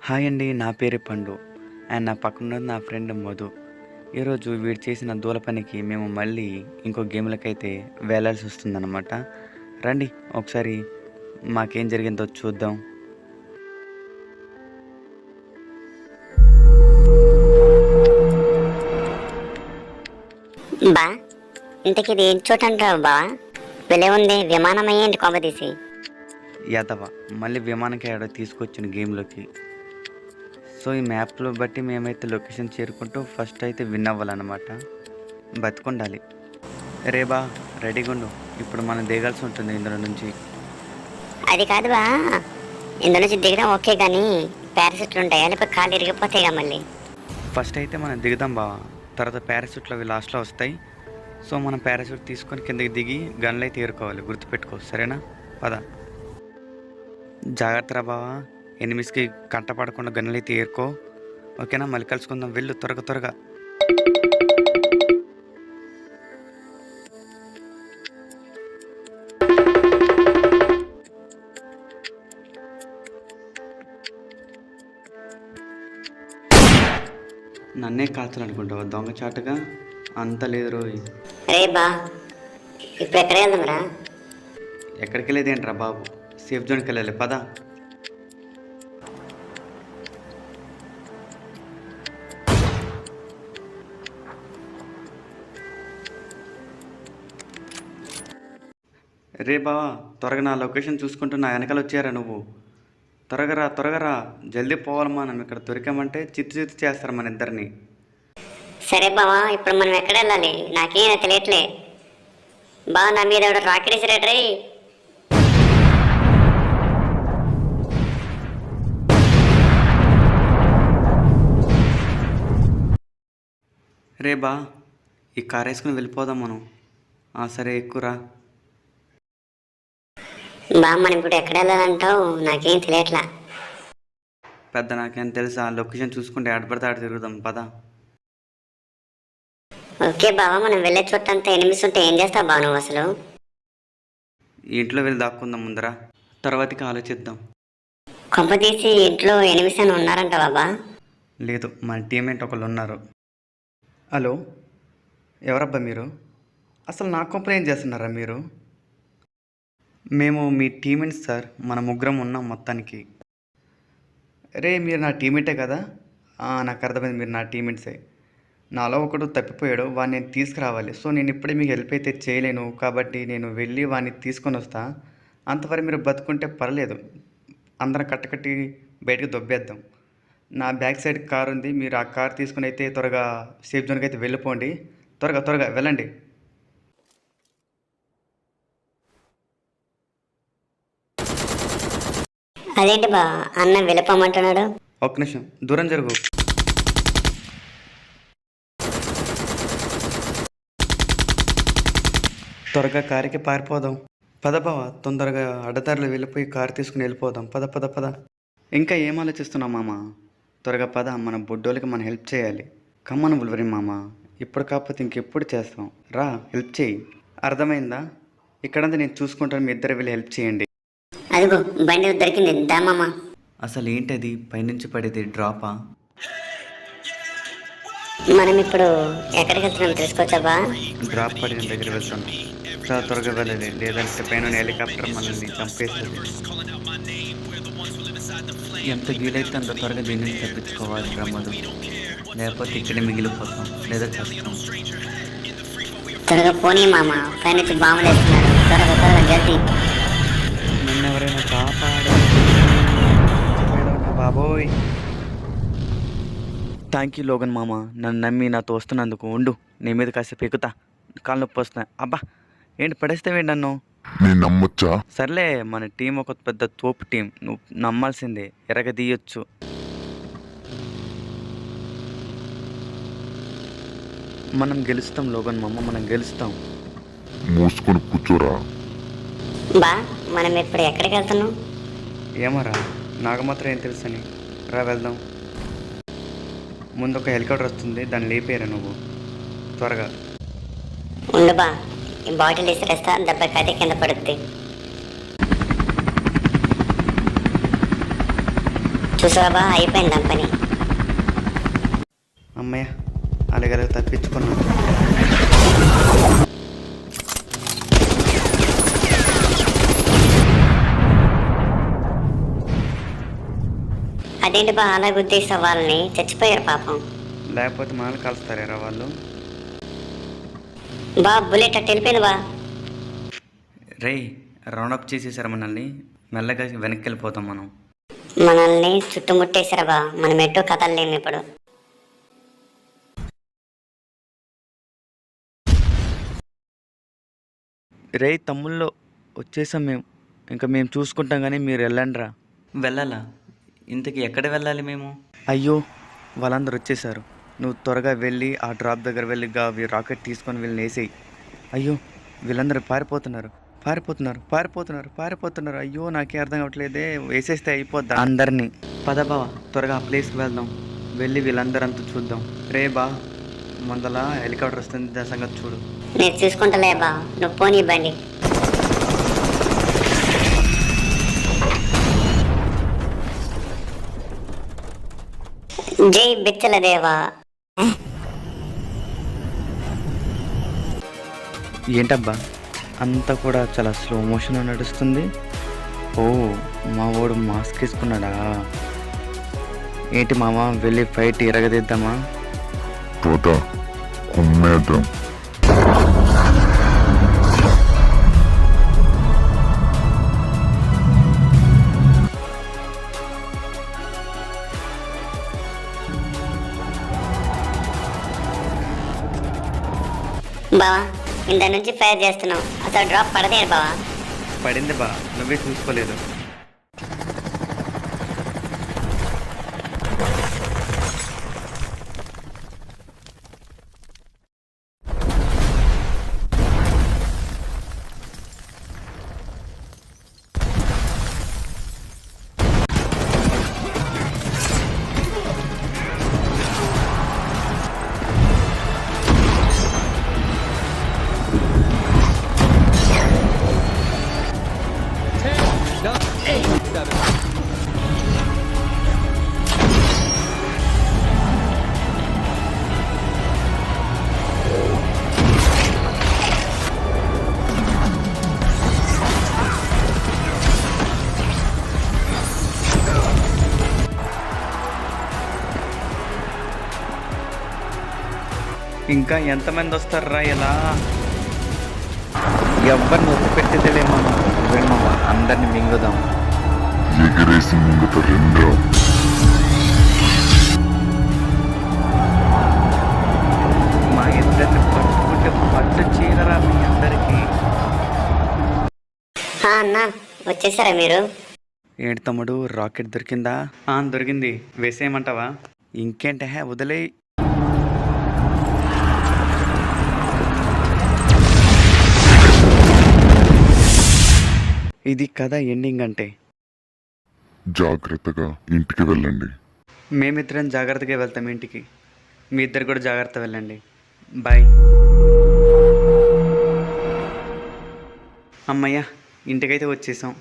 Hi అండి. నా పేరు పండు. అండ్ నా పక్కనున్నది నా ఫ్రెండ్ మధు. ఈరోజు వీడు చేసిన దూల పనికి మేము మళ్ళీ ఇంకో గేమ్‌లకైతే వెళ్ళాల్సొస్తుందనమాట. రండి ఒకసారి మాకేం జరిగిందో చూద్దాం. బా ఇంతకి ఇది ఏం చోటు అంటావు బా? వెలే ఉంది విమానం అయ్యేంటి కొంపదీసి. యాదవ మళ్ళీ విమానంకి ఆడ తీసుకొచ్చిన గేమ్‌లోకి. సో, ఈ మ్యాప్‌లో బట్టి మేమైతే లొకేషన్ చేరుకుంటూ ఫస్ట్ అయితే విన్ అవ్వాలనమాట. బతికుండాలి. రే బా రెడీగుండు. ఇప్పుడు మనం దిగాల్సి ఉంటుంది ఇందులో నుంచి. అది కాదు బా, ఇందులో నుంచి దిగడం ఓకే కానీ పారాషూట్లు ఉంటాయా లేకపోతే కాళ్ళు ఇరిగిపోతాయిగా మళ్ళీ. ఫస్ట్ అయితే మనం దిగుదాం బావ. తర్వాత పారాషూట్లు అవి లాస్ట్లో వస్తాయి. సో మనం పారాషూట్ తీసుకొని కిందకి దిగి గన్లు అయితే ఏరుకోవాలి. గుర్తుపెట్టుకో సరేనా? పద. జాగ్రత్త రా బావ. ఎనిమిస్కి కంట పడకుండా గన్నులు అయితే ఏరుకో. ఓకేనా? మళ్ళీ కలుసుకుందాం. వెళ్ళు త్వరగా త్వరగా. నన్నే కాల్చాలనుకుంటావా దొంగచాటుగా? అంత లేదు రోయ్. రే బా, ఇప్పుడు ఎక్కడ వెళ్దాంరా? ఎక్కడికి వెళ్ళేదేంట్రా బాబు, సేఫ్ జోన్కి వెళ్ళాలి. పద. రే బావా, త్వరగా నా లొకేషన్ చూసుకుంటూ నా వెనకాల వచ్చారా నువ్వు? త్వరగా రా త్వరగా రా, జల్దీ పోవాలి. మనం ఇక్కడ దొరికామంటే చిత్తు చిత్తు చేస్తారు మన ఇద్దరిని. సరే బావా, ఇప్పుడు మనం ఎక్కడ వెళ్ళాలి? నాకేం తెలియట్లే బా. నా మీద ఎవడో రాకెట్ వేసారట రే. రే బా, ఈ కార్ వేసుకుని వెళ్ళిపోదాం మనం. సరే ఎక్కురా. బా మనం ఇప్పుడు ఎక్కడ వెళ్ళాలంటావు? నాకేం తెలియట్లా. పెద్ద నాకేం తెలుసు, ఆ లొకేషన్ చూసుకుంటే ఆడపడితే ఆడ తిరుగుదాం. పద. ఓకే బావా, మనం వెళ్ళే చోటంతా ఎనిమిస్ ఉంటే ఏం చేస్తావు బా నువ్వు అసలు? ఇంట్లో వెళ్ళి దాక్కుందాం ముందర, తర్వాతకి ఆలోచిద్దాం. కొంప తీసి ఇంట్లో ఎనిమిస్ అని ఉన్నారంట బాబా? లేదు, మన టీమేట్ ఒకళ్ళు ఉన్నారు. హలో, ఎవరబ్బా మీరు? అసలు నా కొంపలు ఏం చేస్తున్నారా మీరు? మేము మీ టీమేట్స్ సార్. మన ముగ్గురం ఉన్నాం మొత్తానికి. రే మీరు నా టీమేటే కదా? నాకు అర్థమైంది, మీరు నా టీమేట్సే. నాలో ఒకడు తప్పిపోయాడు, వాడిని నేను తీసుకురావాలి. సో నేను ఇప్పుడే మీకు హెల్ప్ అయితే చేయలేను, కాబట్టి నేను వెళ్ళి వాడిని తీసుకొని వస్తా. అంతవరకు మీరు బతుకుంటే పర్లేదు, అందరం కట్టకట్టి బయటకు దొబ్బేద్దాం. నా బ్యాక్ సైడ్ కార్ ఉంది, మీరు ఆ కార్ తీసుకుని అయితే త్వరగా సేఫ్ జోన్కి అయితే వెళ్ళిపోండి. త్వరగా త్వరగా వెళ్ళండి. అదేంటి బా అన్న వెళ్ళిపోమంటున్నాడు? ఒక్క నిమిషం దూరం జరుగు. త్వరగా కారుకి పారిపోదాం. పద బావ, తొందరగా అడ్డదారిలో వెళ్ళిపోయి కారు తీసుకుని వెళ్ళిపోదాం. పద పద పద. ఇంకా ఏం ఆలోచిస్తున్నాం మామ? త్వరగా పద, మన బుడ్డోళ్ళకి మనం హెల్ప్ చేయాలి. కమ్మను బుల్వరి మామ, ఇప్పుడు కాకపోతే ఇంకెప్పుడు చేస్తాం. రా హెల్ప్ చేయి. అర్థమైందా? ఇక్కడంతా నేను చూసుకుంటాను, మీ ఇద్దరు వెళ్ళి హెల్ప్ చేయండి. అదిగో బండి దొరికింది, దామమ్మ. అసలు ఏంటది పైనుంచి పడేది డ్రాపా? మనం ఇప్పుడు ఎక్కడికి వెళ్తున్నాం తెలుసుకోవచ్చా బా? డ్రాప్ పడిన దగ్గర వెళ్తాను. చాలా త్వరగా వెళ్ళాలి, లేదంటే పైన హెలికాప్టర్ మనల్ని చంపేస్తుంది. ఎంత వీలైతే అంత త్వరగా దీని నుంచి తప్పించుకోవాలి రమ్మదు, లేకపోతే ఇక్కడే మిగిలిపోతాం లేదా చస్తాం. త్వరగా పోనీ మామ, పైనుంచి బాంబులు వేస్తున్నారు. త్వరగా త్వరగా జల్దీ. నన్ను ఎవరైనా కాపాడు బాబోయ్. థ్యాంక్ యూ లోగన్ మామ, నన్ను నమ్మి నాతో వస్తున్నందుకు. ఉండు, నీ మీద కాసేపు ఎక్కుతా, కాళ్ళు నొప్పి వస్తున్నాయి. అబ్బా ఏంటి పడేస్తావేంటి నన్ను? నేను నమ్మొచ్చా? సర్లే, మన టీం ఒక పెద్ద తోపు టీం, నువ్వు నమ్మాల్సిందే. ఎరగదీయొచ్చు. మనం గెలుస్తాం లోగన్ మామ, మనం గెలుస్తాం. మూసుకొని కూర్చోరా. బా మనం ఇప్పుడు ఎక్కడికి వెళ్తున్నాం? ఏమరా, నాకు మాత్రం ఏం తెలుసని. రా వెళ్దాం. ముందు ఒక హెలికాప్టర్ వస్తుంది, దాన్ని లేపేరా నువ్వు త్వరగా. ఉండు బా, ఈ బాటిల్ ఇసిరేస్తా, దెబ్బకైతే కింద పడుద్ది. చూసావా బా, అయిపోయింది ఆ పని. అమ్మయ్య అలాగే తప్పించుకున్నాను. అదేంటి బా అలా గుద్దేసావు వాళ్ళని? చచ్చిపోయారు పాపం. లేకపోతే మనల్ని కలుస్తారా వాళ్ళు? బా బుల్లెట్ అట్టు వెళ్ళిపోయింది బా. రే రౌండప్ చేసేసారు మనల్ని, మెల్లగా వెనక్కి వెళ్ళిపోతాం మనం. మనల్ని చుట్టుముట్టేశారు బా, మనం ఎటూ కదలలేము ఇప్పుడు. రే తమ్ముళ్ళు వచ్చేసాం మేము, ఇంకా మేము చూసుకుంటాం కానీ మీరు వెళ్ళండి రా. వెళ్ళాలా? ఇంతకీ ఎక్కడ వెళ్ళాలి మేము? అయ్యో వాళ్ళందరూ వచ్చేసారు, నువ్వు త్వరగా వెళ్ళి ఆ డ్రాప్ దగ్గర వెళ్ళి రాకెట్ తీసుకొని వెళ్ళి వేసేయి. అయ్యో వీళ్ళందరూ పారిపోతున్నారు పారిపోతున్నారు పారిపోతున్నారు పారిపోతున్నారు. అయ్యో నాకే అర్థం కావట్లేదే, వేసేస్తే అయిపోద్దా అందరినీ. పద బావ త్వరగా ఆ ప్లేస్కి వెళ్దాం, వెళ్ళి వీళ్ళందరంతా చూద్దాం. రే బా ముందల హెలికాప్టర్ వస్తుంది, దాని సంగతి చూడు. నేను చూసుకుంటలే బా, నువ్వు పోనీ బండి. జై బిచ్చల దేవా. ఏంటబ్బా అంతా కూడా చాలా స్లో మోషన్ నడుస్తుంది. ఓ మా వాడు మాస్క్ వేసుకున్నాడా? ఏంటి మామ వెళ్ళి ఫైట్ ఎరగదిద్దామా? పద కుమ్మేద్దాం. బావా ఇంత నుంచి ఫైర్ చేస్తున్నావు, అసలు డ్రాప్ పడదే బావా. పడింది బా, నువ్వే చూసుకోలేదు. ఇంకా ఎంతమంది వస్తారా ఇలా? ఎవరిని వదిలిపెట్టేదేలేమో, వెళ్ళమమ్మా అందరిని మింగుదాం. ఎగిరేసి ముందుకు రెండో మా ఇద్దరిని పట్టుకుంటే పట్టు చీరరా మీ అందరికీ. అన్న వచ్చేసారా మీరు? ఏంటి తమ్ముడు రాకెట్ దొరికిందా? దొరికింది, వేసేయమంటావా? ఇంకేంటే వదిలే. ఇది కథ ఎండింగ్ అంటే. జాగ్రత్తగా ఇంటికి వెళ్ళండి. మేమిద్దరం జాగ్రత్తగా వెళ్తాం ఇంటికి, మీ ఇద్దరు కూడా జాగ్రత్త వెళ్ళండి. బాయ్. అమ్మయ్య ఇంటికైతే వచ్చేసాం.